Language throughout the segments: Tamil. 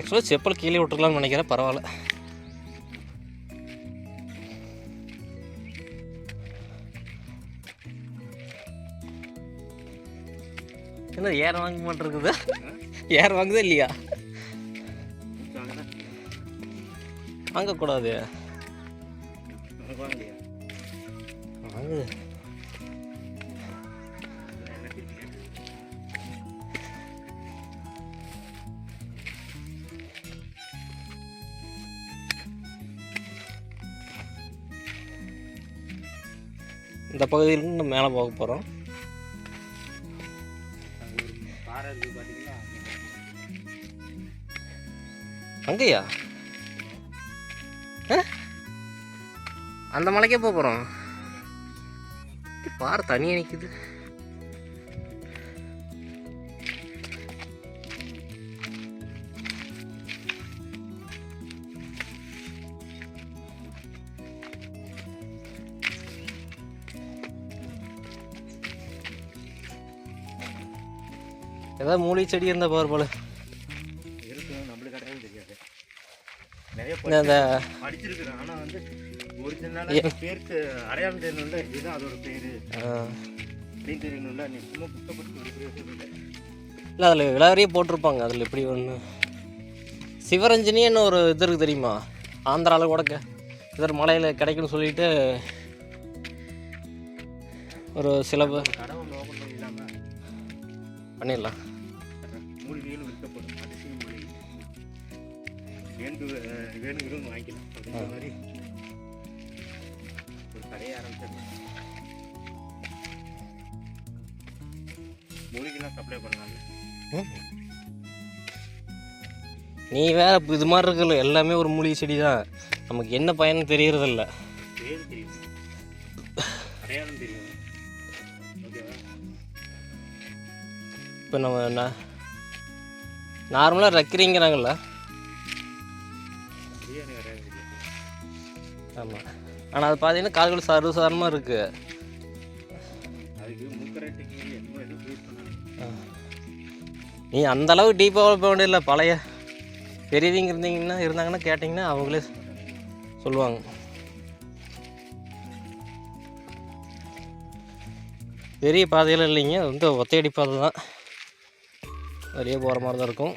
ஆக்சுவலாக செப்பல் கீழே விட்டுருக்கலாம்னு நினைக்கிறேன், பரவாயில்ல. என்ன ஏற வாங்க மாட்டிருக்குது? ஏற வாங்குதா இல்லையா? வாங்கக்கூடாது, வாங்குது. இந்த பகுதியிலிருந்து நம்ம மேலே போக போகிறோம். அங்கேயா? அந்த மலைக்கே போக போகிறோம். பாறை தனியாக நிற்குது. ஏதாவது மூலிகை செடி இருந்தால் பாரு போல இருக்கு, நம்மளுக்கு அடையாளம் தெரியாது. நிறைய படிச்சிருக்கிறேன், ஆனால் வந்து ஒரிஜினலாக பேருக்கு அடையாளம் தெரியணும்ல, இதுதான் அதோட பேர் அப்படின்னு தெரியணும்ல. நீ சும்மா புத்தப்பட்டு இல்லை, அதில் விளாவரியே போட்டிருப்பாங்க. அதில் எப்படி ஒன்று சிவரஞ்சனின்னு ஒரு இது இருக்குது தெரியுமா? ஆந்திராவில் கூட இதர் மலையில் கிடைக்குன்னு சொல்லிட்டு ஒரு சில கடவுள் நோக்கம் இல்லாமல் பண்ணிடலாம். மூலிகைகளும் விற்கப்படும், அதிசய மூலிகை வேணுங்கிறவங்க வாங்கிக்கலாம். அப்படின்ற மாதிரி ஒரு கடையை ஆரம்பிச்சிடலாம். மூலிகைலாம் சப்ளை பண்ணலாம்ல. நீ வேற இது மாதிரி இருக்குல்ல, எல்லாமே ஒரு மூலிகை செடி தான். நமக்கு என்ன பயன்னு தெரியறதில்ல. பேர் தெரியும், அடையாளம் தெரியும். ஓகேவா? இப்போ நம்ம நார்மலாக ரக்கிறீங்கிறாங்கல்ல. ஆமாம், ஆனால் அது பார்த்தீங்கன்னா கால்கள் சர்வசாதாரணமாக இருக்குது. அதுக்கு மூக்கரைட்டுக்கு என்ன எதுவும் யூஸ் பண்ணணும். நீ அந்தளவுக்கு டீப்பாக போக வேண்டியதில்லை. பழைய பெரியவங்க இருந்தாங்கன்னா கேட்டிங்கன்னா அவங்களே சொல்லுவாங்க. பெரிய பாதையெல்லாம் இல்லைங்க, அது வந்து ஒத்தையடி பாதை தான். நிறைய போகிற மாதிரி தான் இருக்கும்.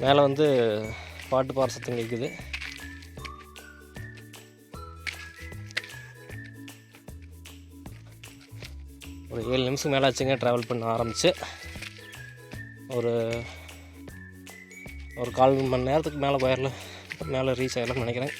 மேலே வந்து பாட்டு பாட சத்தம் கேட்குது. ஒரு 7 நிமிஷம் மேலே ஆச்சுங்க ட்ராவல் பண்ண ஆரம்பித்து. ஒரு 1/4 மணி நேரத்துக்கு மேலே போயிடலாம், மேலே ரீச் ஆகிடலாம்னு நினைக்கிறேன்.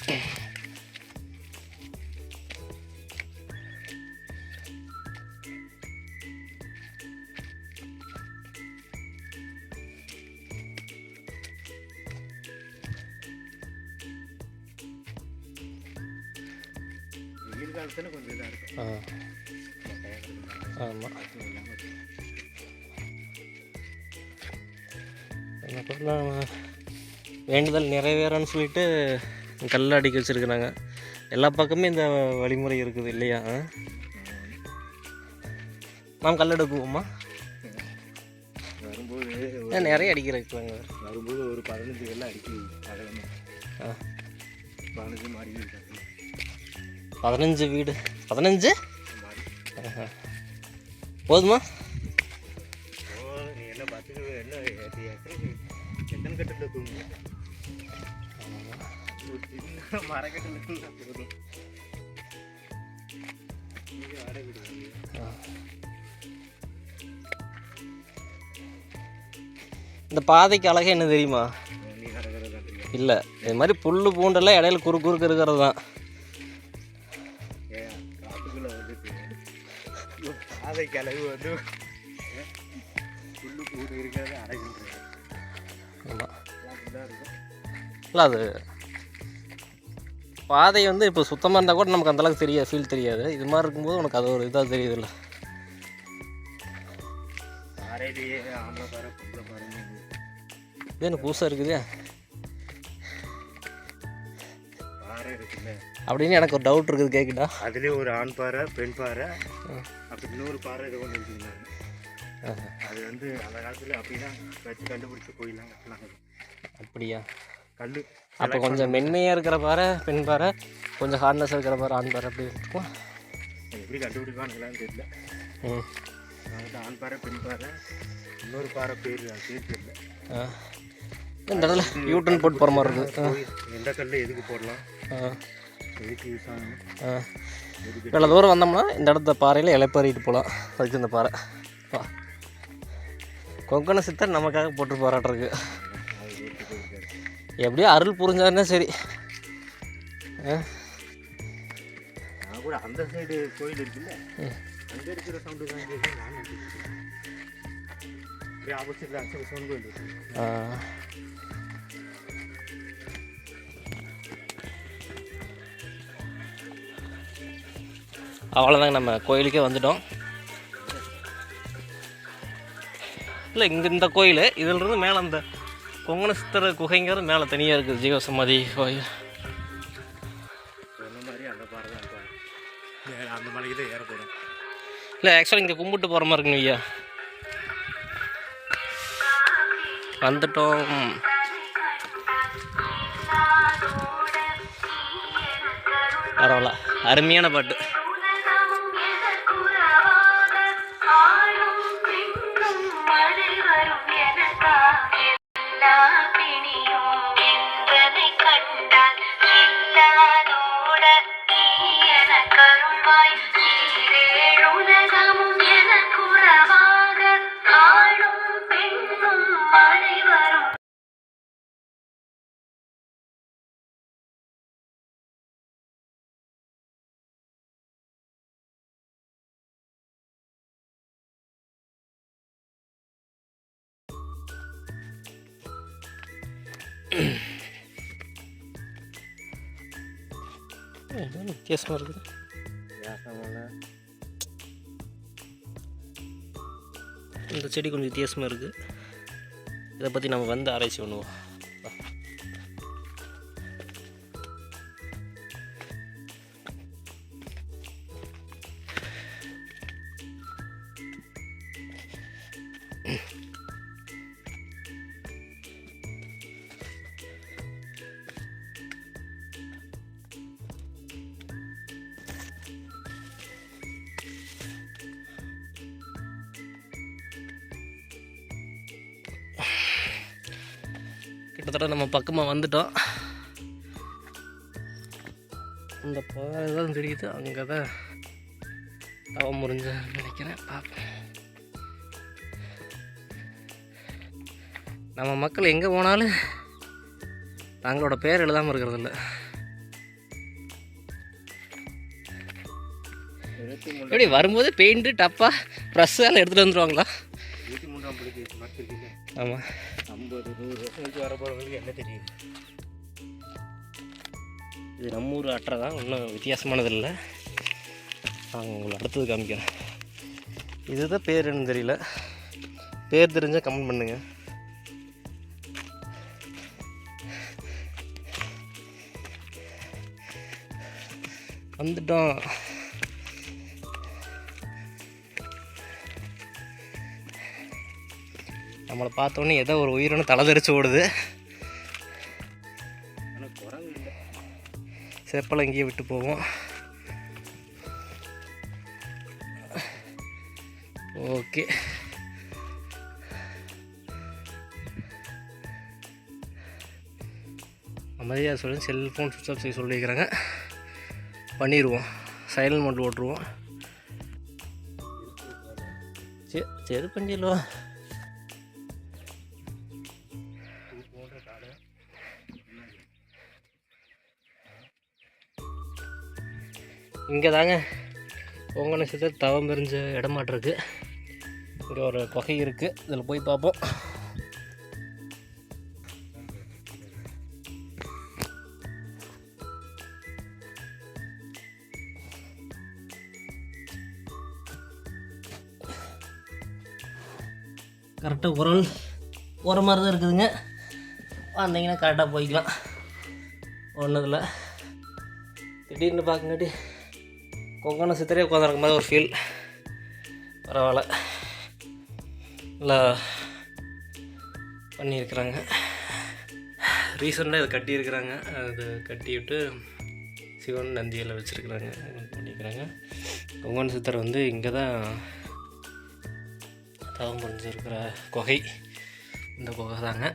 வெயில் காலத்தில் கொஞ்சம் இதாக இருக்கும். ஆமாம், என்ன பண்ணலாம், வேண்டுதல் நிறைவேறன்னு சொல்லிட்டு கல் அடிக்க வச்சுருக்குறாங்க. எல்லா பக்கமே இந்த வழிமுறை இருக்குது இல்லையா? நாம் கல் எடுக்குவோமா? வரும்போது நிறைய அடிக்கிறாங்க. வரும்போது ஒரு 15 கல்ல அடிக்கி அழகமாக 15 மாடி வீடு. 15 வீடு? 15 போதுமா? நீ என்ன பார்த்துக்க, என்ன எத்தனை கட்டில் தூங்க, ஒரு சின்ன மரக்கட்டில் போதும். இந்த பாதைக்கு அழகே என்ன தெரியுமா? நீ நடக்கிறதா இல்லை, இது மாதிரி புல் பூண்டெல்லாம் இடையில குறுக்கு இருக்கிறது தான். காட்டுக்குள்ளே வந்துட்டு பாதைக்கு அளவு வந்து புல்லு பூண்டு இருக்கிறது அடைகின்றது. ஆமாம், இருக்கும். இல்லை அது பாதை வந்து இப்போ சுத்தமாக இருந்தால் கூட நமக்கு அந்தளவுக்கு ஃபீல் தெரியாது. இது மாதிரி இருக்கும்போது உனக்கு அது ஒரு இதாக தெரியுதுல்ல. பாறையிலேயே ஆம்பளை பாறை பொம்பளை பாறைன்னு இது என்ன புதுசாக இருக்குது பாறை இருக்குல்ல அப்படின்னு எனக்கு ஒரு டவுட் இருக்குது. கேட்குதா? அதுலேயும் ஒரு ஆண் பாறை, பெண் பாறை, அப்படி இன்னொரு பாறை இதை கொண்டு இருக்குதுங்க. அது வந்து அந்த காலத்தில் அப்படி தான் வச்சு கண்டுபிடிச்ச கோயிலாம் கட்டினாங்க. அப்படியா? கல் அப்போ கொஞ்சம் மென்மையாக இருக்கிற பாறை பெண் பாறை, கொஞ்சம் ஹார்ட்னஸ் இருக்கிற பாறை ஆண் பாறை அப்படி இருக்கும். எப்படி கண்டுபிடிப்பானுங்களான்னு தெரியல. அது ஆண் பாறை பெண் பாறை, இன்னொரு பாறை பேர் தெரியல. இந்த இடத்துல யூட்டன் போட்டு போகிற மாதிரி இருக்குது. எந்த கல் எதுக்கு போடலாம், எதுக்கு யூஸ் ஆகணும், இவ்வளோ தூரம் வந்தோம்னா இந்த இடத்த பாறையில் இலைப்பாரிட்டு போகலாம். அதுக்கு இந்த பாறை கொங்கண சித்தர் நமக்காக போட்டு போராட்டிருக்கு. எப்படியோ அருள் புரிஞ்சாருன்னா சரி. நான் கூட அந்த சைடு கோயில் இருக்குல்ல, அங்கே இருக்கிற சவுண்டு தான் கேட்குது. நான் அப்படியே ஆப்போசிட்டில் அங்கே சவுண்ட் கோயில் இருக்கு. அவ்வளோதாங்க, நம்ம கோயிலுக்கே வந்துட்டோம். இல்லை இங்கே இந்த கோயில் இதிலிருந்து மேலே அந்த கொங்கண சித்தர் குகைங்கிறது மேலே தனியாக இருக்குது. ஜீவசமாதி கோயில் சொன்ன மாதிரி அந்த பாறை தான் இருக்கும். அந்த மலைக்கு தான் ஏற போகிறோம். இல்லை ஆக்சுவலாக இங்கே கும்பிட்டு போகிற மாதிரி இருக்குங்க ஐயா. வந்துட்டோம். பரவாயில்ல, அருமையான பாட்டு. வித்தியாசமாக இருக்குது. இந்த செடி கொஞ்சம் வித்தியாசமாக இருக்குது. இதை பற்றி நம்ம வந்து ஆராய்ச்சி பண்ணுவோம். கிட்டத்தட்ட நம்ம பக்கமாக வந்துட்டோம். இந்த பாறை தான் தெரியுது, அங்கே தான் தவம் முறிஞ்ச நினைக்கிறேன். பார்ப்போம். நம்ம மக்கள் எங்கே போனாலும் தங்களோட பேர் எழுதாமல் இருக்கிறதில்ல. எப்படி வரும்போது பெயிண்ட்டு டப்பா ப்ரெஷ்ஷால் எடுத்துகிட்டு வந்துடுவாங்களா? ஆமாம், 50-100 வருஷம் வர போகிறவங்களுக்கு என்ன தெரியும்? இது நம்ம ஊர் அட்டை தான், ஒன்றும் வித்தியாசமானது இல்லை. நான் உங்களுக்கு அடுத்தது காமிக்கிறேன். இதுதான் பேர் என்னன்னு தெரியல, பேர் தெரிஞ்சால் கமெண்ட் பண்ணுங்கள். வந்துட்டோம். நம்மளை பார்த்தோன்னே ஏதோ ஒரு உயிரினம் தலைதறிச்சு ஓடுது. செப்பலை இங்கேயே விட்டு போவோம். ஓகே, அமைதியாக சொல்லி செல்ஃபோன் சுவிட்ச் ஆஃப் செய்ய சொல்லியிருக்கிறாங்க. பண்ணிடுவோம், சைலண்ட் மோட்டில் ஓட்டுருவோம். சரி சரி பண்ணிடலாம். இங்கே தாங்க கொங்கண சித்தர் தவம் எறிஞ்ச இடமாட்டம் இருக்குது. இங்கே ஒரு குகை இருக்குது, இதில் போய் பார்ப்போம். கரெக்டாக ஒரு மாதிரி தான் இருக்குதுங்க. வந்தீங்கன்னா கரெக்டாக போய்க்கலாம். ஒன்றுதில்ல, திடீர்னு பார்க்கங்காட்டி கொங்கண சித்தரே உட்காந்துருக்க மாதிரி ஒரு ஃபீல். பரவாயில்ல. நல்லா பண்ணியிருக்கிறாங்க. ரீசெண்டாக இதை கட்டியிருக்கிறாங்க. அது கட்டிவிட்டு சிவன் நந்தியில் வச்சுருக்குறாங்க பண்ணிக்கிறாங்க. கொங்கன் சித்தர் வந்து இங்கே தான் தவம் புரிஞ்சிருக்கிற குகை, இந்த குகை தாங்க.